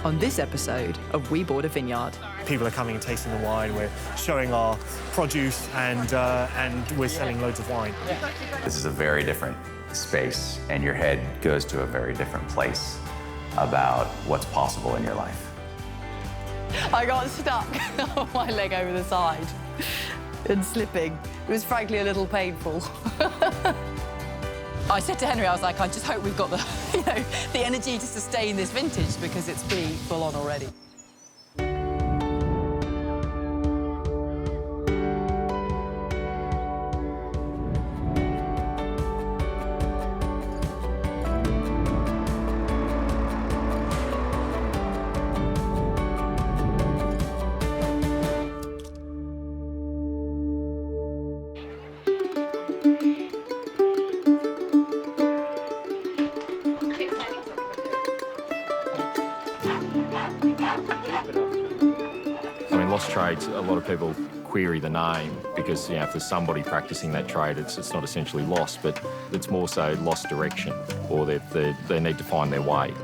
On this episode of We Bought a Vineyard. People are coming and tasting the wine. We're showing our produce and we're selling loads of wine. This is a very different space, and your head goes to a very different place about what's possible in your life. I got stuck on my leg over the side and slipping. It was frankly a little painful. I said to Henry, I was like, I just hope we've got the energy to sustain this vintage because it's pretty full on already. Lost trades, a lot of people query the name because, if there's somebody practicing that trade, it's not essentially lost, but it's more so lost direction, or they need to find their way.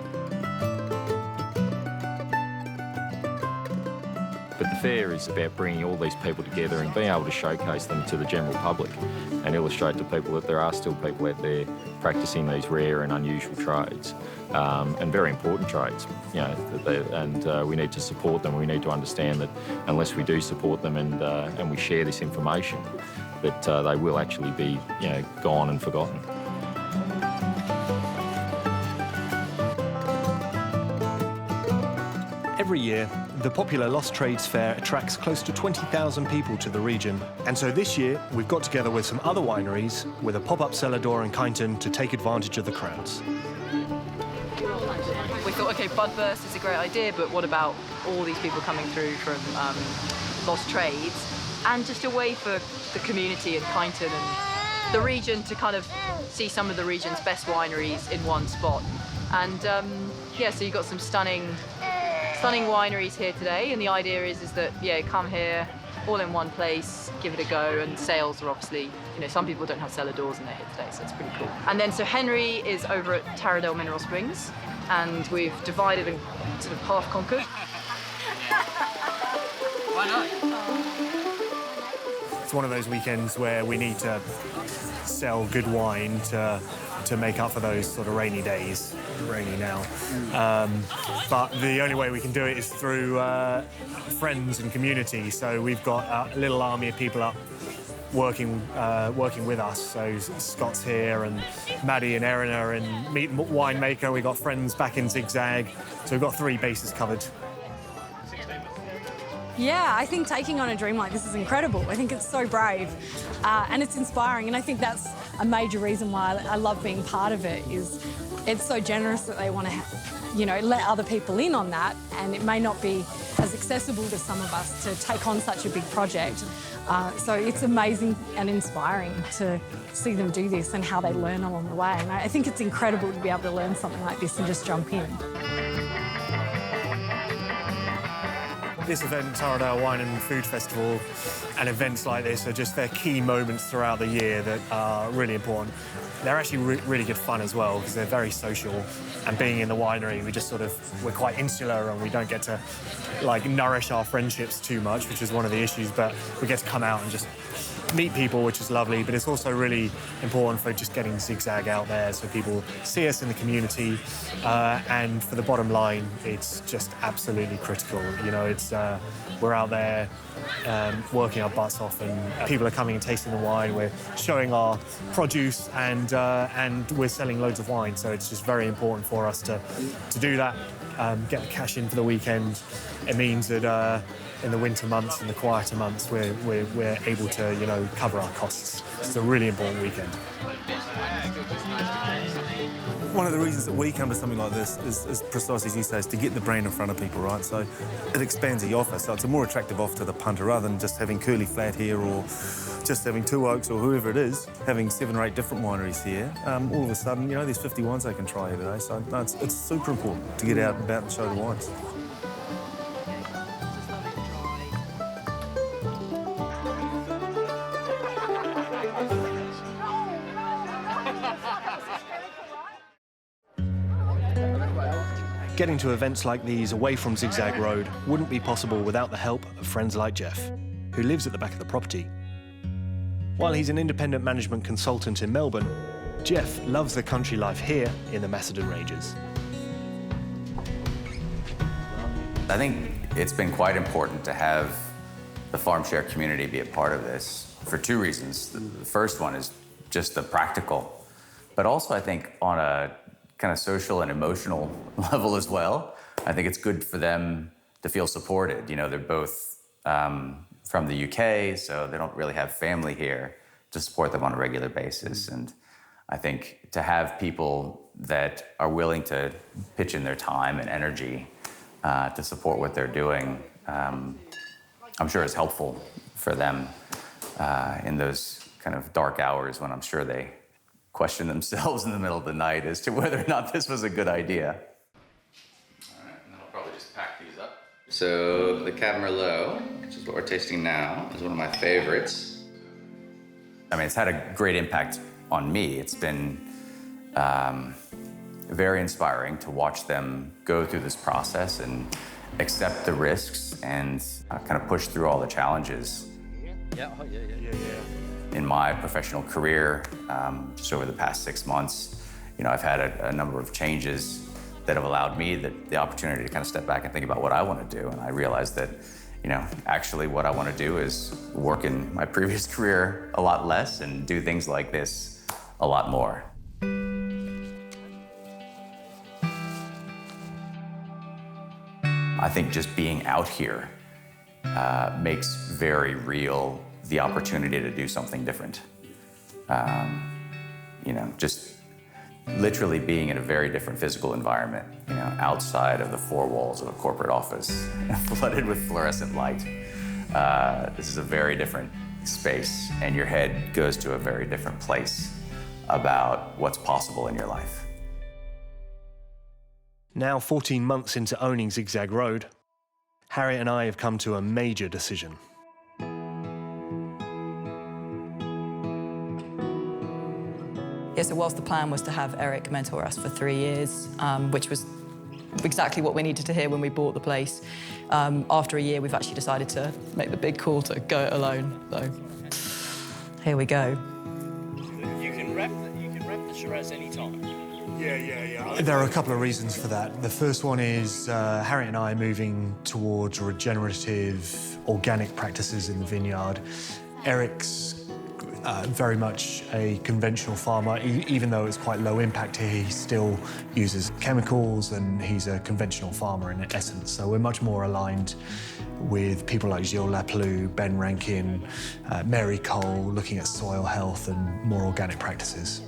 But the fair is about bringing all these people together and being able to showcase them to the general public and illustrate to people that there are still people out there practicing these rare and unusual trades, and very important trades, and we need to support them. We need to understand that unless we do support them and we share this information, that they will actually be, gone and forgotten. Every year, the popular Lost Trades Fair attracts close to 20,000 people to the region. And so this year, we've got together with some other wineries with a pop-up cellar door in Kyneton to take advantage of the crowds. We thought, OK, Budburst is a great idea, but what about all these people coming through from Lost Trades, and just a way for the community in Kyneton and the region to kind of see some of the region's best wineries in one spot. And so you've got some stunning wineries here today, and the idea is that, come here, all in one place, give it a go, and sales are obviously, some people don't have cellar doors and they're here today, so it's pretty cool. And then, so Henry is over at Taradell Mineral Springs, and we've divided and sort of half conquered. Why not? It's one of those weekends where we need to sell good wine to make up for those sort of rainy days. Rainy now. But the only way we can do it is through friends and community. So we've got a little army of people up working with us. So Scott's here, and Maddie and Erin are in Meat Winemaker. We've got friends back in Zigzag. So we've got 3 bases covered. Yeah, I think taking on a dream like this is incredible. I think it's so brave and it's inspiring, and I think that's a major reason why I love being part of it. Is it's so generous that they want to, let other people in on that, and it may not be as accessible to some of us to take on such a big project. So it's amazing and inspiring to see them do this and how they learn along the way. And I think it's incredible to be able to learn something like this and just jump in. This event, Taradell Wine and Food Festival, and events like this are just, they're key moments throughout the year that are really important. They're actually really good fun as well, because they're very social. And being in the winery, we're quite insular, and we don't get to nourish our friendships too much, which is one of the issues, but we get to come out and just meet people, which is lovely. But it's also really important for just getting Zigzag out there so people see us in the community. And for the bottom line, it's just absolutely critical. We're out there working our butts off, and people are coming and tasting the wine. We're showing our produce, and we're selling loads of wine. So it's just very important for us to do that, get the cash in for the weekend. It means that in the winter months and the quieter months, we're able to, cover our costs. It's a really important weekend. One of the reasons that we come to something like this is precisely as you say, is to get the brand in front of people, right? So it expands the offer, so it's a more attractive offer to the punter rather than just having Curly Flat here or just having Two Oaks or whoever it is, having 7 or 8 different wineries here. All of a sudden, there's 50 wines they can try every day. So no, it's super important to get out and about and show the wines. Getting to events like these away from Zigzag Road wouldn't be possible without the help of friends like Jeff, who lives at the back of the property. While he's an independent management consultant in Melbourne, Jeff loves the country life here in the Macedon Ranges. I think it's been quite important to have the farm share community be a part of this for two reasons. The first one is just the practical, but also I think on a kind of social and emotional level as well. I think it's good for them to feel supported. You know, they're both from the UK, so they don't really have family here to support them on a regular basis. And I think to have people that are willing to pitch in their time and energy to support what they're doing, I'm sure is helpful for them in those kind of dark hours when I'm sure they question themselves in the middle of the night as to whether or not this was a good idea. All right, and then I'll probably just pack these up. So the Cab Merlot, which is what we're tasting now, is one of my favorites. I mean, it's had a great impact on me. It's been very inspiring to watch them go through this process and accept the risks and kind of push through all the challenges. Yeah. In my professional career, just over the past 6 months, you know, I've had a number of changes that have allowed me the opportunity to kind of step back and think about what I want to do. And I realized that, you know, actually what I want to do is work in my previous career a lot less and do things like this a lot more. I think just being out here makes very real the opportunity to do something different. You know, just literally being in a very different physical environment, you know, outside of the four walls of a corporate office, flooded with fluorescent light. This is a very different space, and your head goes to a very different place about what's possible in your life. Now 14 months into owning Zigzag Road, Harriet and I have come to a major decision. Yeah, so whilst the plan was to have Eric mentor us for 3 years, which was exactly what we needed to hear when we bought the place, after a year we've actually decided to make the big call to go it alone. So here we go. You can wrap the Shiraz any time. Yeah. There are a couple of reasons for that. The first one is Harriet and I moving towards regenerative, organic practices in the vineyard. Eric's very much a conventional farmer. Even though it's quite low impact here, he still uses chemicals and he's a conventional farmer in essence. So we're much more aligned with people like Gilles Lapalou, Ben Ranken, Mary Cole, looking at soil health and more organic practices.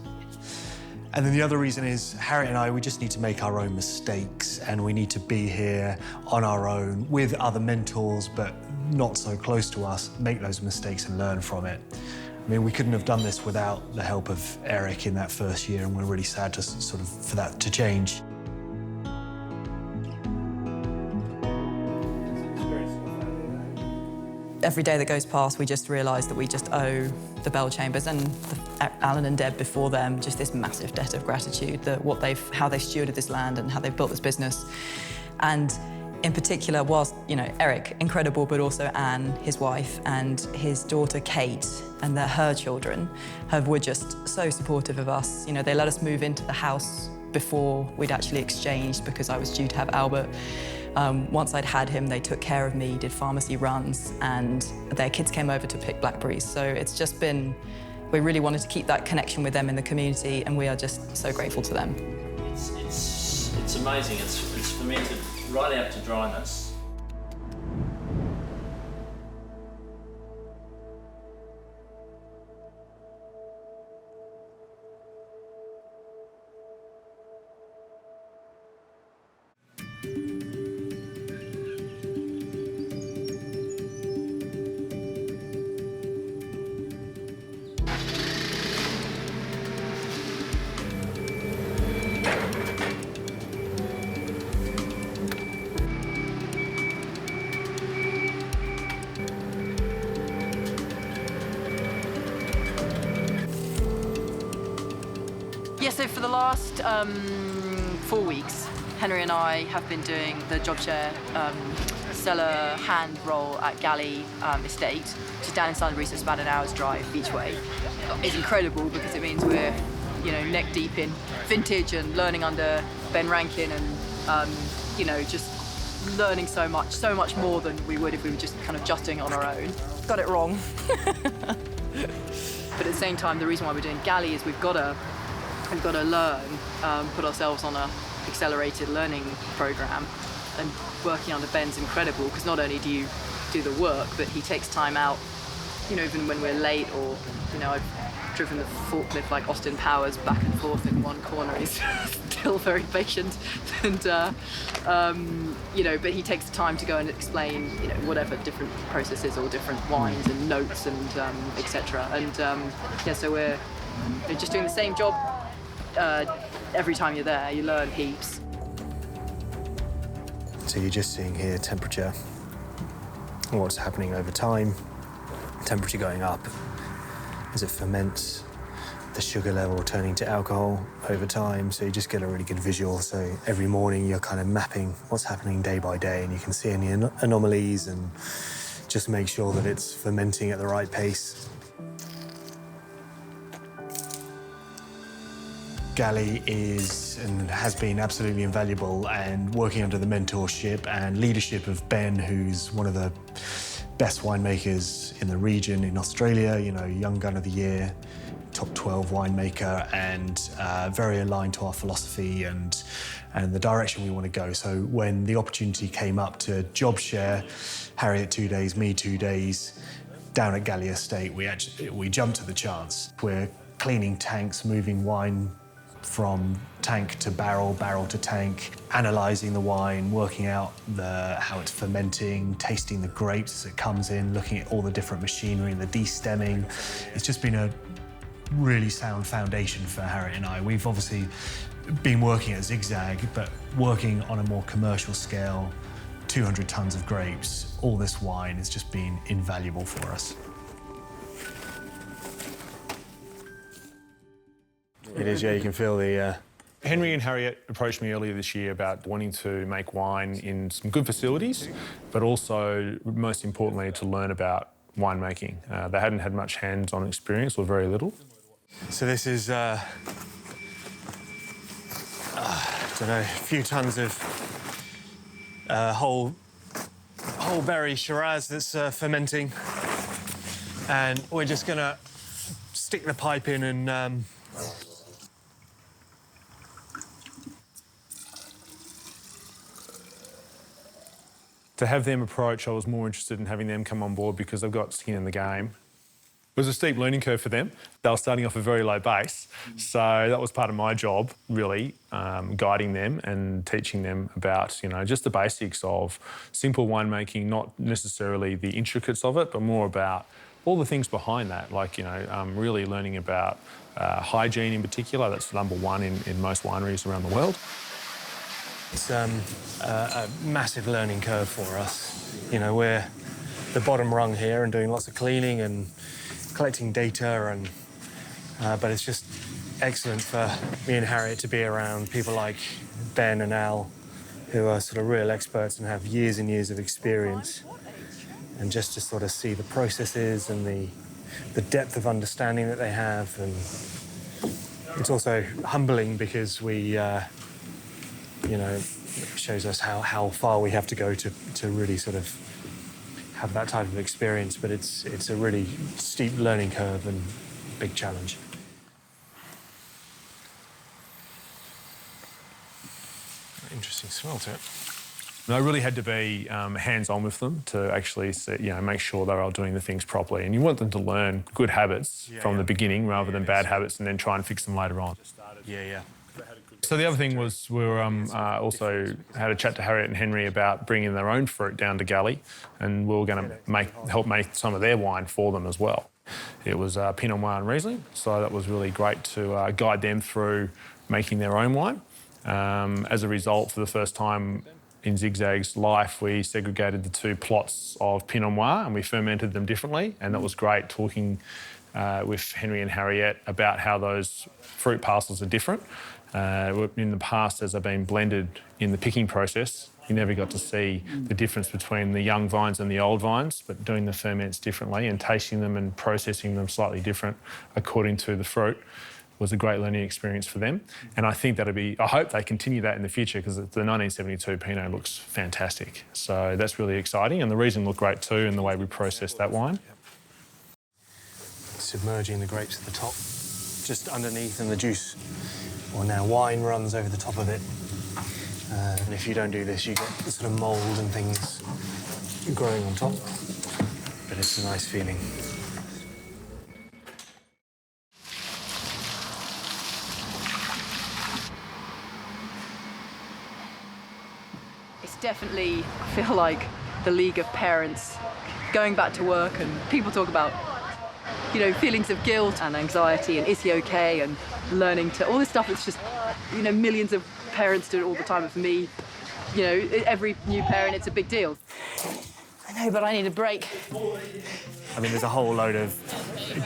And then the other reason is Harriet and I, we just need to make our own mistakes and we need to be here on our own with other mentors, but not so close to us, make those mistakes and learn from it. I mean, we couldn't have done this without the help of Eric in that first year, and we're really sad to for that to change. Every day that goes past, we just realise that we just owe the Bell Chambers and Alan and Deb before them just this massive debt of gratitude, that how they've stewarded this land and how they've built this business. And in particular, whilst, you know, Eric, incredible, but also Anne, his wife, and his daughter Kate, and her children, were just so supportive of us. You know, they let us move into the house before we'd actually exchanged because I was due to have Albert. Once I'd had him, they took care of me, did pharmacy runs, and their kids came over to pick blackberries. So it's just been, we really wanted to keep that connection with them in the community, and we are just so grateful to them. It's amazing. It's fermented right out to dryness. Yeah, so for the last 4 weeks, Henry and I have been doing the job share cellar hand roll at Galli Estate, which is down in Sunbury, so it's about an hour's drive each way. It's incredible because it means we're, neck deep in vintage and learning under Ben Ranken and, just learning so much more than we would if we were just kind of doing it on our own. Got it wrong. But at the same time, the reason why we're doing Galli is we've got to learn, put ourselves on a accelerated learning program, and working under Ben's incredible because not only do you do the work, but he takes time out, even when we're late or, I've driven the forklift like Austin Powers back and forth in one corner. He's still very patient and, but he takes the time to go and explain, whatever different processes or different wines and notes and etc. And so we're just doing the same job every time you're there. You learn heaps. So you're just seeing here temperature, what's happening over time, temperature going up as it ferments, the sugar level turning to alcohol over time, so you just get a really good visual. So every morning you're kind of mapping what's happening day by day, and you can see any anomalies and just make sure that it's fermenting at the right pace. Galli is and has been absolutely invaluable, and working under the mentorship and leadership of Ben, who's one of the best winemakers in the region in Australia, Young Gun of the Year, top 12 winemaker, and very aligned to our philosophy and the direction we want to go. So when the opportunity came up to job share, Harriet 2 days, me 2 days, down at Galli Estate, we jumped at the chance. We're cleaning tanks, moving wine from tank to barrel, barrel to tank, analysing the wine, working out how it's fermenting, tasting the grapes as it comes in, looking at all the different machinery and the de-stemming. It's just been a really sound foundation for Harriet and I. We've obviously been working at Zigzag, but working on a more commercial scale, 200 tonnes of grapes, all this wine has just been invaluable for us. It is, yeah, you can feel the... Henry and Harriet approached me earlier this year about wanting to make wine in some good facilities, but also, most importantly, to learn about winemaking. They hadn't had much hands-on experience, or very little. So this is, I don't know, a few tonnes of whole berry Shiraz that's fermenting. And we're just going to stick the pipe in and... To have them approach, I was more interested in having them come on board because they've got skin in the game. It was a steep learning curve for them. They were starting off a very low base, so that was part of my job, really, guiding them and teaching them about, just the basics of simple winemaking, not necessarily the intricacies of it, but more about all the things behind that, like, really learning about hygiene in particular. That's #1 in most wineries around the world. It's a massive learning curve for us. We're the bottom rung here and doing lots of cleaning and collecting data, and but it's just excellent for me and Harriet to be around people like Ben and Al, who are sort of real experts and have years and years of experience, and just to sort of see the processes and the depth of understanding that they have. And it's also humbling because we it shows us how far we have to go to really sort of have that type of experience, but it's a really steep learning curve and big challenge. Interesting smell to it. And I really had to be hands-on with them to actually make sure they were all doing the things properly. And you want them to learn good habits from the beginning rather than bad habits and then try and fix them later on. Yeah. So the other thing was we were also had a chat to Harriet and Henry about bringing their own fruit down to Galli, and we were going to help make some of their wine for them as well. It was Pinot Noir and Riesling, so that was really great to guide them through making their own wine. As a result, for the first time in Zigzag's life, we segregated the two plots of Pinot Noir and we fermented them differently, and that was great talking with Henry and Harriet about how those fruit parcels are different. In the past, as they've been blended in the picking process, you never got to see the difference between the young vines and the old vines, but doing the ferments differently and tasting them and processing them slightly different according to the fruit was a great learning experience for them. And I think I hope they continue that in the future, because the 1972 Pinot looks fantastic. So that's really exciting, and the reason looked great too in the way we processed that wine. Submerging the grapes at the top, just underneath, and the juice, or now wine, runs over the top of it. And if you don't do this, you get sort of mould and things growing on top. But it's a nice feeling. It's definitely, I feel like, the league of parents going back to work, and people talk about, you know, feelings of guilt and anxiety and is he okay, and learning to, all this stuff that's just, you know, millions of parents do it all the time. But for me, you know, every new parent, it's a big deal. I know, but I need a break. I mean, there's a whole load of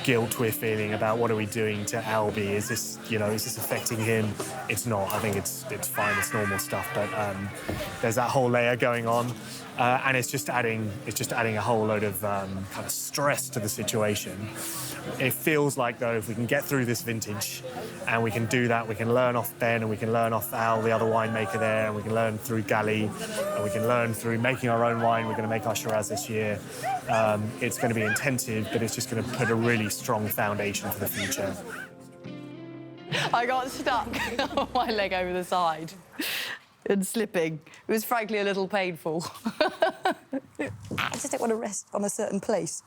guilt we're feeling about what are we doing to Albie? Is this, you know, is this affecting him? It's not. I think it's fine. It's normal stuff. But there's that whole layer going on, and it's just adding a whole load of kind of stress to the situation. It feels like, though, if we can get through this vintage and we can do that, we can learn off Ben and we can learn off Al, the other winemaker there, and we can learn through Galli, and we can learn through making our own wine. We're going to make our Shiraz this year. It's going to be intensive, but it's just going to put a really strong foundation for the future. I got stuck on my leg over the side and slipping. It was frankly a little painful. I just don't want to rest on a certain place.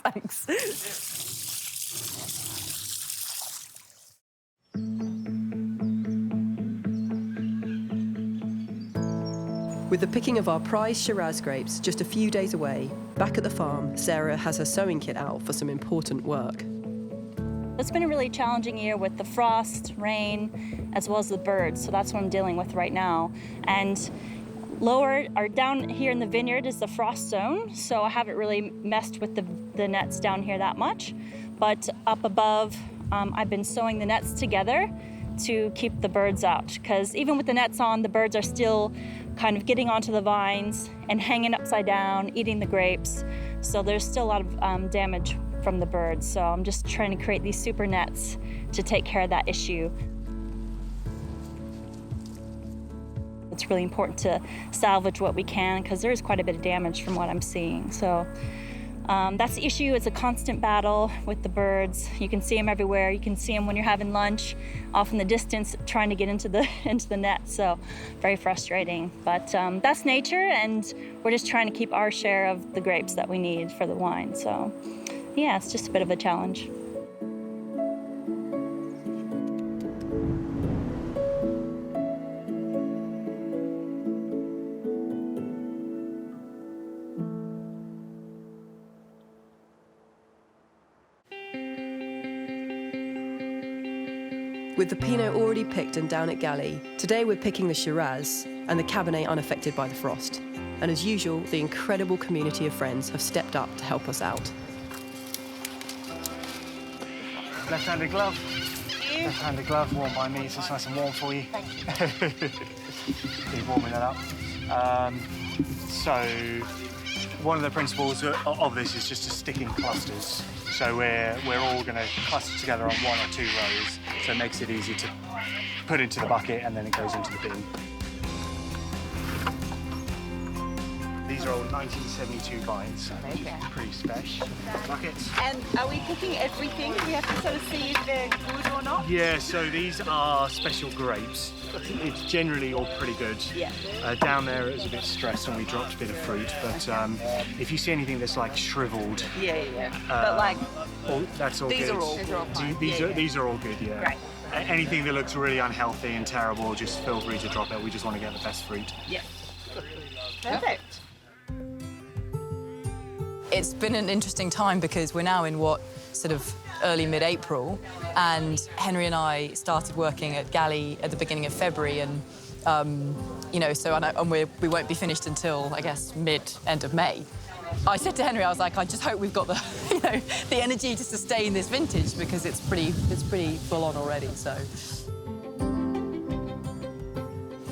Thanks. With the picking of our prize Shiraz grapes just a few days away, back at the farm, Sarah has her sewing kit out for some important work. It's been a really challenging year with the frost, rain, as well as the birds, so that's what I'm dealing with right now. And lower, or down here in the vineyard, is the frost zone, so I haven't really messed with the nets down here that much. But up above, I've been sewing the nets together to keep the birds out, because even with the nets on, the birds are still kind of getting onto the vines and hanging upside down, eating the grapes. So there's still a lot of damage from the birds. So I'm just trying to create these super nets to take care of that issue. It's really important to salvage what we can, because there is quite a bit of damage from what I'm seeing. So that's the issue. It's a constant battle with the birds. You can see them everywhere. You can see them when you're having lunch, off in the distance, trying to get into the net. So very frustrating. But that's nature, and we're just trying to keep our share of the grapes that we need for the wine. So yeah, it's just a bit of a challenge. With the Pinot already picked and down at Galli, today we're picking the Shiraz and the Cabernet unaffected by the frost. And as usual, the incredible community of friends have stepped up to help us out. Left-handed glove. Left-handed glove, worn by me, so it's nice and warm for you. Thank you. Keep warming that up. So, one of the principles of this is just to stick in clusters. So we're all going to cluster together on one or two rows, so it makes it easy to put into the bucket and then it goes into the bin. These are all 1972 vines. Okay. Pretty special. Buckets. And are we picking everything? We have to sort of see if they're good or not? Yeah, so these are special grapes. It's generally all pretty good. Yeah. Down there it was a bit stressed when we dropped a bit of fruit, but if you see anything that's like shriveled, But like, that's all these good. are all fine. These are all good, yeah. Great. Anything that looks really unhealthy and terrible, just feel free to drop it. We just want to get the best fruit. Yeah. Perfect. It's been an interesting time because we're now in what, sort of early mid-April, and Henry and I started working at Galli at the beginning of February, and you know, so we won't be finished until, I guess, end of May. I said to Henry, I was like, I just hope we've got the, the energy to sustain this vintage because it's pretty full on already. So.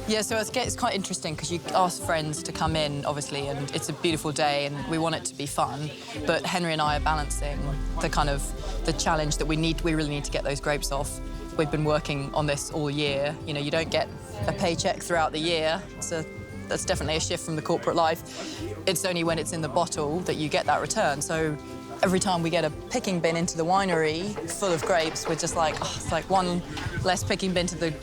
Yeah, so it's quite interesting because you ask friends to come in, obviously, and it's a beautiful day and we want it to be fun. But Henry and I are balancing the challenge that we really need to get those grapes off. We've been working on this all year. You don't get a paycheck throughout the year. That's definitely a shift from the corporate life. It's only when it's in the bottle that you get that return. So every time we get a picking bin into the winery full of grapes, we're just like, oh, it's like one less picking bin to the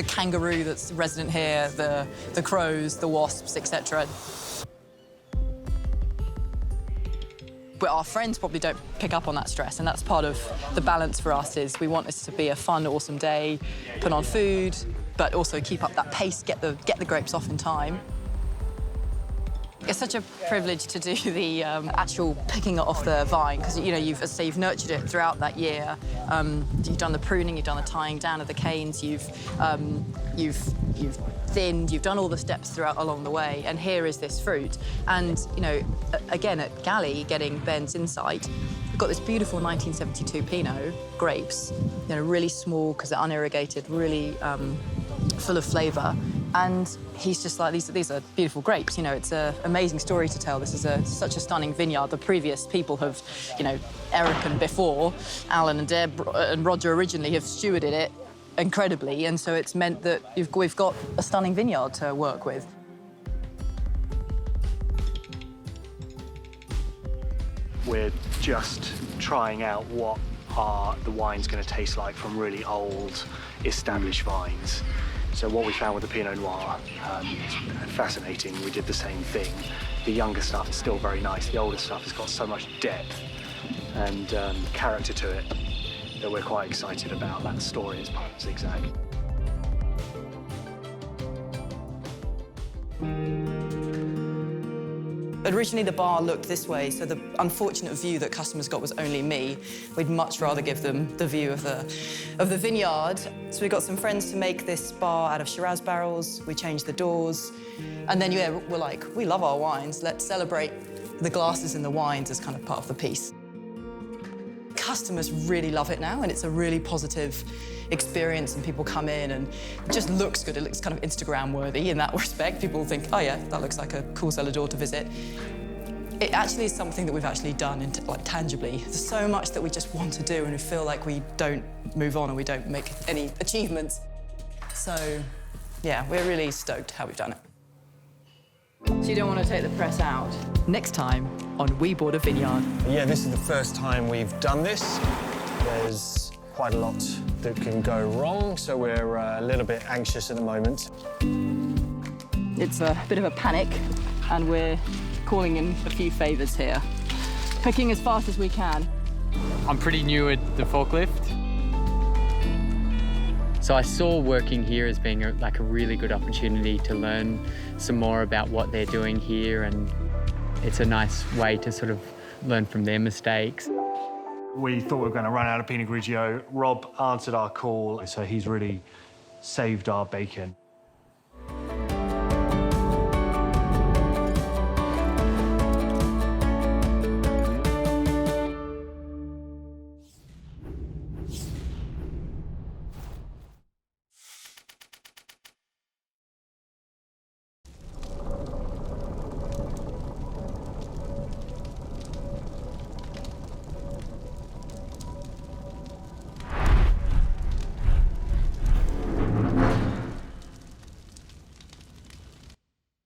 kangaroo that's resident here, the crows, the wasps, etc. But our friends probably don't pick up on that stress, and that's part of the balance for us. Is we want this to be a fun, awesome day, put on food, but also keep up that pace, get the grapes off in time. It's such a privilege to do the actual picking it off the vine because you've nurtured it throughout that year. You've done the pruning, you've done the tying down of the canes, you've thinned, you've done all the steps throughout along the way, and here is this fruit. And again at Galli, getting Ben's insight, we've got this beautiful 1972 Pinot grapes, really small because they're unirrigated, really full of flavour. And he's just like, these are beautiful grapes. It's an amazing story to tell. This is such a stunning vineyard. The previous people have, Eric and before, Alan and Deb and Roger originally have stewarded it incredibly. And so it's meant that we've got a stunning vineyard to work with. We're just trying out what the wine's going to taste like from really old, established vines. So what we found with the Pinot Noir is fascinating. We did the same thing. The younger stuff is still very nice. The older stuff has got so much depth and character to it that we're quite excited about. That story is part of Zigzag. Originally, the bar looked this way, so the unfortunate view that customers got was only me. We'd much rather give them the view of the vineyard. So we got some friends to make this bar out of Shiraz barrels. We changed the doors. And then, we're like, we love our wines. Let's celebrate the glasses and the wines as kind of part of the piece. Customers really love it now, and it's a really positive experience, and people come in and it just looks good. It looks kind of Instagram worthy in that respect. People think, oh yeah, that looks like a cool cellar door to visit. It actually is something that we've actually done tangibly. There's so much that we just want to do and we feel like we don't move on and we don't make any achievements. So yeah, we're really stoked how we've done it. So you don't want to take the press out? Next time on We Bought a Vineyard. Yeah, this is the first time we've done this. There's quite a lot that can go wrong, so we're a little bit anxious at the moment. It's a bit of a panic, and we're calling in a few favours here. Picking as fast as we can. I'm pretty new at the forklift. So I saw working here as being a really good opportunity to learn some more about what they're doing here, and it's a nice way to sort of learn from their mistakes. We thought we were going to run out of Pinot Grigio. Rob answered our call, so he's really saved our bacon.